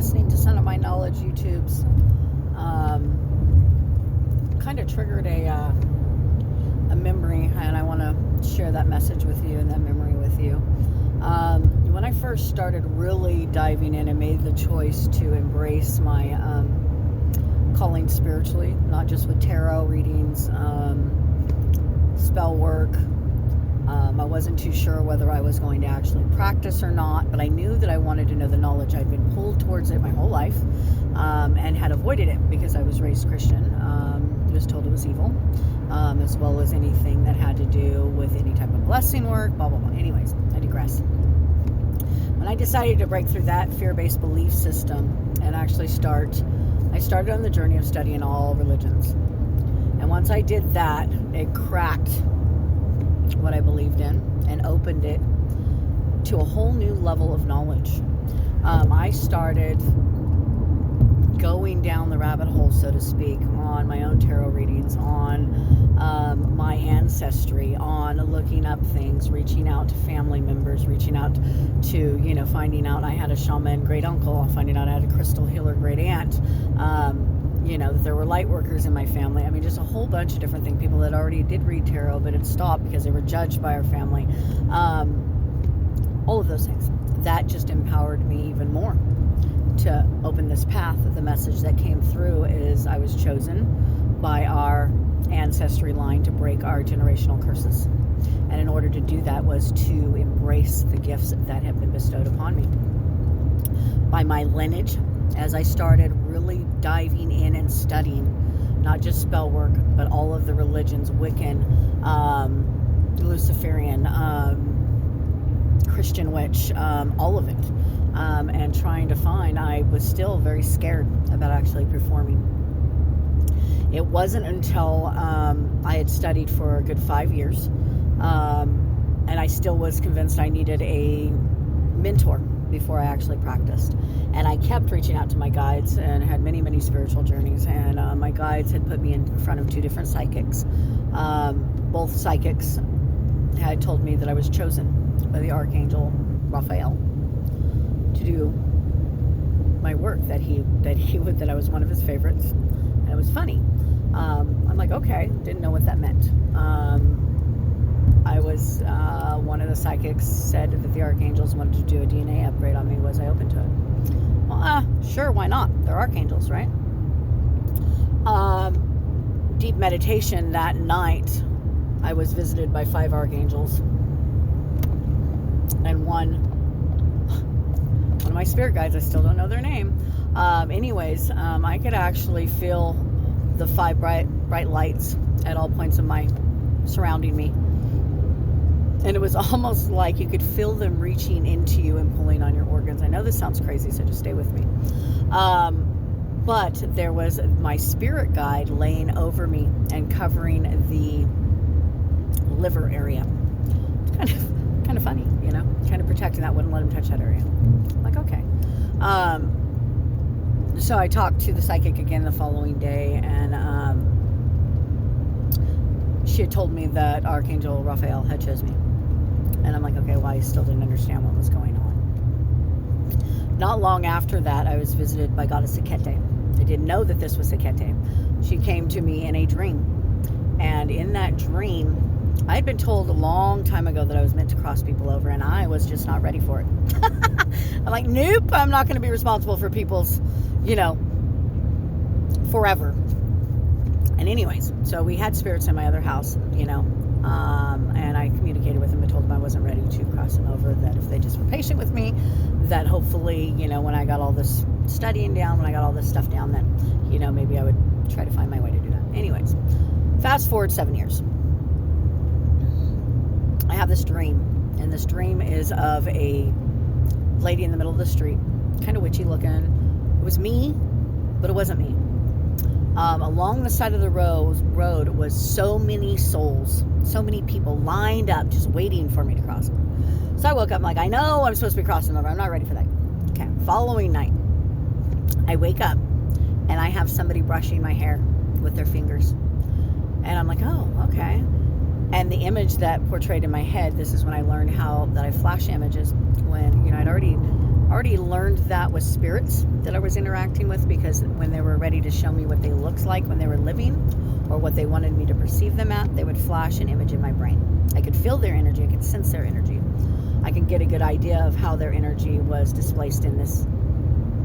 listening to Son of My Knowledge YouTube's kind of triggered a memory, and I want to share that message with you and that memory with you. When I first started really diving in and made the choice to embrace my calling spiritually, not just with tarot readings, spell work. I wasn't too sure whether I was going to actually practice or not, but I knew that I wanted to know the knowledge. I'd been pulled towards it my whole life, and had avoided it because I was raised Christian. Was told it was evil, as well as anything that had to do with any type of blessing work, blah, blah, blah. Anyways, I digress. When I decided to break through that fear-based belief system and actually I started on the journey of studying all religions. And once I did that, it cracked what I believed in and opened it to a whole new level of knowledge. I started going down the rabbit hole, so to speak, on my own tarot readings, on my ancestry, on looking up things, reaching out to family members, reaching out to, finding out I had a shaman great uncle, finding out I had a crystal healer great aunt, that there were light workers in my family. I mean, just a whole bunch of different things. People that already did read tarot, but it stopped because they were judged by our family. All of those things. That just empowered me even more to open this path. The message that came through is I was chosen by our ancestry line to break our generational curses. And in order to do that was to embrace the gifts that have been bestowed upon me. By my lineage, as I started really diving in and studying, not just spell work, but all of the religions, Wiccan, Luciferian, Christian witch, all of it. And trying to find, I was still very scared about actually performing. It wasn't until I had studied for a good 5 years, and I still was convinced I needed a mentor before I actually practiced. And I kept reaching out to my guides and had many, many spiritual journeys. And my guides had put me in front of 2 different psychics. Both psychics had told me that I was chosen by the Archangel Raphael to do my work, that I was one of his favorites. And it was funny. I'm like, okay, didn't know what that meant. I was, one of the psychics said that the archangels wanted to do a DNA upgrade on me. Was I open to it? Well, sure, why not? They're archangels, right? Deep meditation that night, I was visited by 5 archangels. And one of my spirit guides, I still don't know their name. I could actually feel the 5 bright lights at all points of my surrounding me. And it was almost like you could feel them reaching into you and pulling on your organs. I know this sounds crazy, so just stay with me. But there was my spirit guide laying over me and covering the liver area. It's kind of funny, kind of protecting that, wouldn't let him touch that area. I'm like, okay. So I talked to the psychic again the following day, and she had told me that Archangel Raphael had chose me. And I'm like, okay, well, I still didn't understand what was going on. Not long after that, I was visited by Goddess Hecate. I didn't know that this was Hecate. She came to me in a dream. And in that dream, I had been told a long time ago that I was meant to cross people over, and I was just not ready for it. I'm like, nope, I'm not going to be responsible for people's, forever. And anyways, so we had spirits in my other house, and I communicated with them and told them I wasn't ready to cross them over, that if they just were patient with me, that hopefully, when I got all this studying down, when I got all this stuff down, that, maybe I would try to find my way to do that. Anyways, fast forward 7 years. I have this dream, and this dream is of a lady in the middle of the street, kind of witchy looking. It was me, but it wasn't me. Along the side of the road was so many souls, so many people lined up just waiting for me to cross them. So I woke up, I'm like, I know I'm supposed to be crossing over. I'm not ready for that. Okay, following night, I wake up, and I have somebody brushing my hair with their fingers. And I'm like, oh, okay. And the image that portrayed in my head, this is when I learned that I flash images when, I'd already already learned that with spirits that I was interacting with, because when they were ready to show me what they looked like when they were living, or what they wanted me to perceive them at, they would flash an image in my brain. I could feel their energy, I could sense their energy. I could get a good idea of how their energy was displaced in this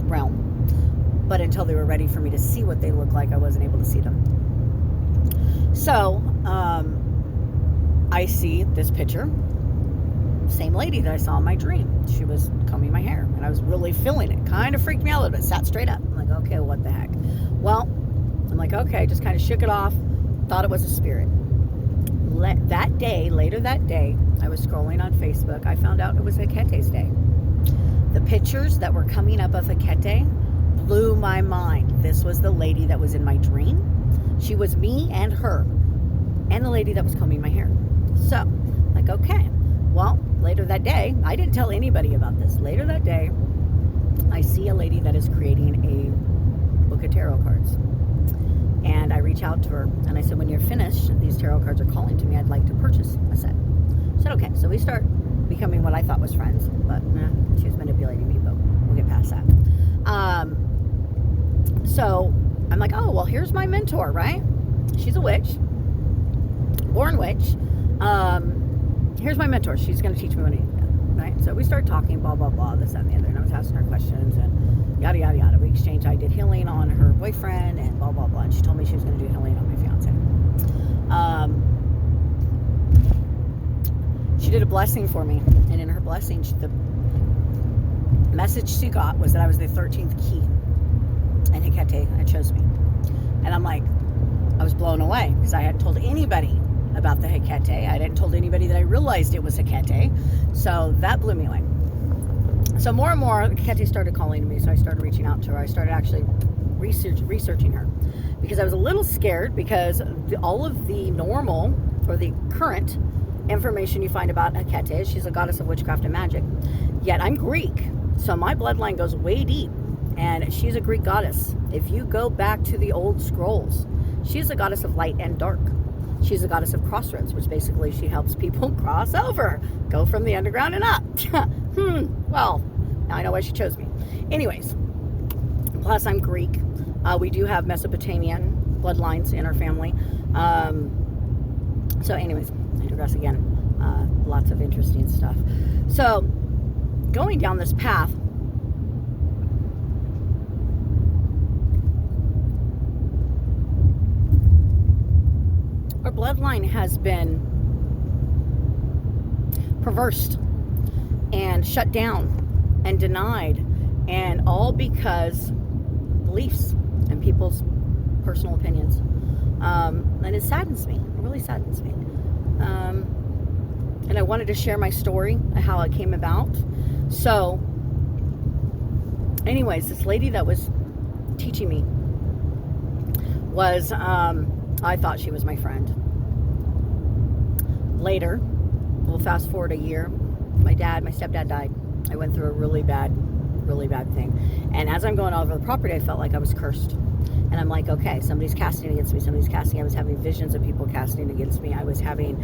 realm. But until they were ready for me to see what they looked like, I wasn't able to see them. So, I see this picture, same lady that I saw in my dream. She was combing my hair, and I was really feeling it. Kind of freaked me out a little bit. Sat straight up. I'm like, okay, what the heck? Well, I'm like, okay, just kind of shook it off. Thought it was a spirit. Later that day, I was scrolling on Facebook. I found out it was Hekete's day. The pictures that were coming up of Hekete blew my mind. This was the lady that was in my dream. She was me and her, and the lady that was combing my hair. So, like, okay. Well, later that day, I didn't tell anybody about this. Later that day, I see a lady that is creating a book of tarot cards. And I reach out to her, and I said, when you're finished, these tarot cards are calling to me. I'd like to purchase a set. I said, okay. So we start becoming what I thought was friends, but she was manipulating me, but we'll get past that. So I'm like, oh, well, here's my mentor, right? She's a witch, born witch. Here's my mentor. She's going to teach me what I need to do, right? So we start talking, blah, blah, blah, this, that, and the other. And I was asking her questions and yada, yada, yada. We exchanged. I did healing on her boyfriend and blah, blah, blah. And she told me she was going to do healing on my fiance. She did a blessing for me. And in her blessing, the message she got was that I was the 13th key. And Hekete had chose me. And I'm like, I was blown away because I hadn't told anybody about the Hekete. I hadn't told anybody that I realized it was Hekete. So that blew me away. So more and more, Hekete started calling to me. So I started reaching out to her. I started actually researching her because I was a little scared because all of the normal or the current information you find about Hekete is she's a goddess of witchcraft and magic. Yet I'm Greek. So my bloodline goes way deep. And she's a Greek goddess. If you go back to the old scrolls, she's a goddess of light and dark. She's a goddess of crossroads, which basically she helps people cross over, go from the underground and up. Well, now I know why she chose me. Anyways, plus I'm Greek. We do have Mesopotamian bloodlines in our family. So anyways, I digress again. Lots of interesting stuff. So going down this path, our bloodline has been perversed and shut down and denied, and all because beliefs and people's personal opinions. And it saddens me. It really saddens me. And I wanted to share my story, how it came about. So, anyways, this lady that was teaching me was, I thought she was my friend. Later, we'll fast forward a year, my stepdad died. I went through a really bad thing. And as I'm going over the property, I felt like I was cursed. And I'm like, okay, somebody's casting against me. I was having visions of people casting against me. I was having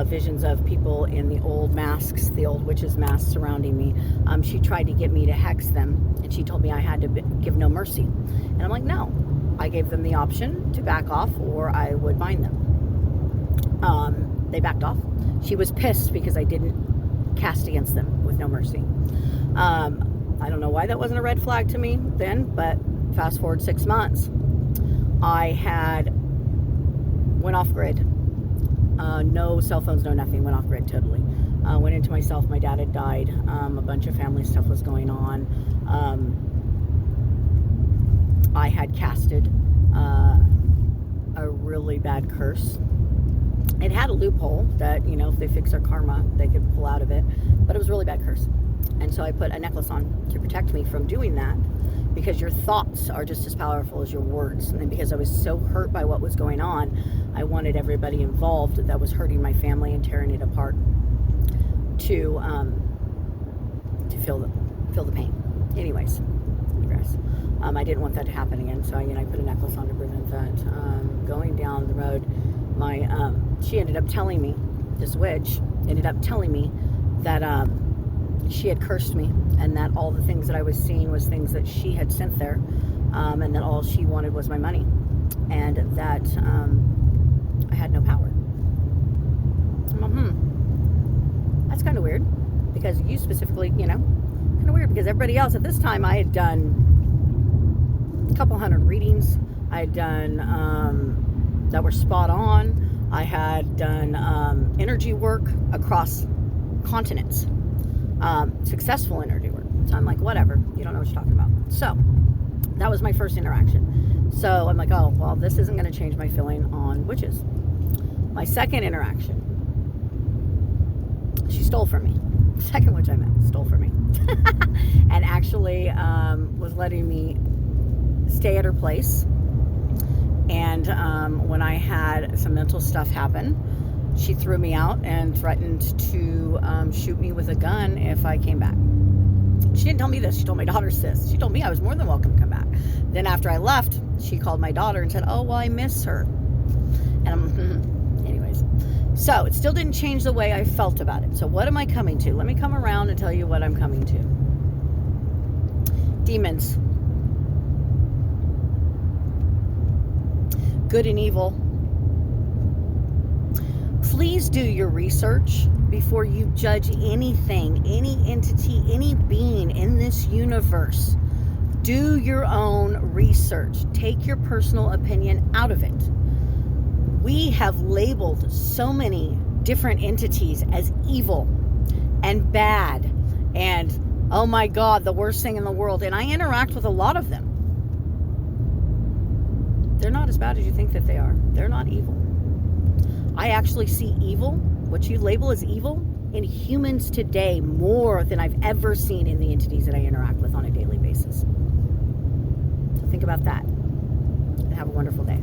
visions of people in the old masks, the old witches' masks surrounding me. She tried to get me to hex them. And she told me I had to give no mercy. And I'm like, no. I gave them the option to back off or I would bind them. They backed off. She was pissed because I didn't cast against them with no mercy. I don't know why that wasn't a red flag to me then, but fast forward 6 months, I went off grid. No cell phones, no nothing, went off grid totally. Went into myself. My dad had died. A bunch of family stuff was going on. I had casted a really bad curse. It had a loophole that, if they fix their karma, they could pull out of it. But it was a really bad curse. And so I put a necklace on to protect me from doing that, because your thoughts are just as powerful as your words. And then because I was so hurt by what was going on, I wanted everybody involved that was hurting my family and tearing it apart to feel the pain. Anyways, I didn't want that to happen again, so I put a necklace on to prevent that. Going down the road, she ended up telling me, this witch ended up telling me that she had cursed me, and that all the things that I was seeing was things that she had sent there, and that all she wanted was my money, and that I had no power. That's kind of weird, because you specifically, kind of weird, because everybody else at this time, I had done a couple hundred readings. I had done that were spot on. I had done energy work across continents, successful energy work. So I'm like, whatever, you don't know what you're talking about. So that was my first interaction. So I'm like, oh, well, this isn't going to change my feeling on witches. My second interaction, she stole from me. Second witch I met stole from me. And actually was letting me stay at her place. And when I had some mental stuff happen, she threw me out and threatened to shoot me with a gun if I came back. She didn't tell me this. She told my daughter this. She told me I was more than welcome to come back. Then after I left, she called my daughter and said, oh, well, I miss her. And anyways. So it still didn't change the way I felt about it. So what am I coming to? Let me come around and tell you what I'm coming to. Demons. Good and evil. Please do your research before you judge anything, any entity, any being in this universe. Do your own research. Take your personal opinion out of it. We have labeled so many different entities as evil and bad and, oh my God, the worst thing in the world. And I interact with a lot of them. They're not as bad as you think that they are. They're not evil. I actually see evil, what you label as evil, in humans today more than I've ever seen in the entities that I interact with on a daily basis. So think about that and have a wonderful day.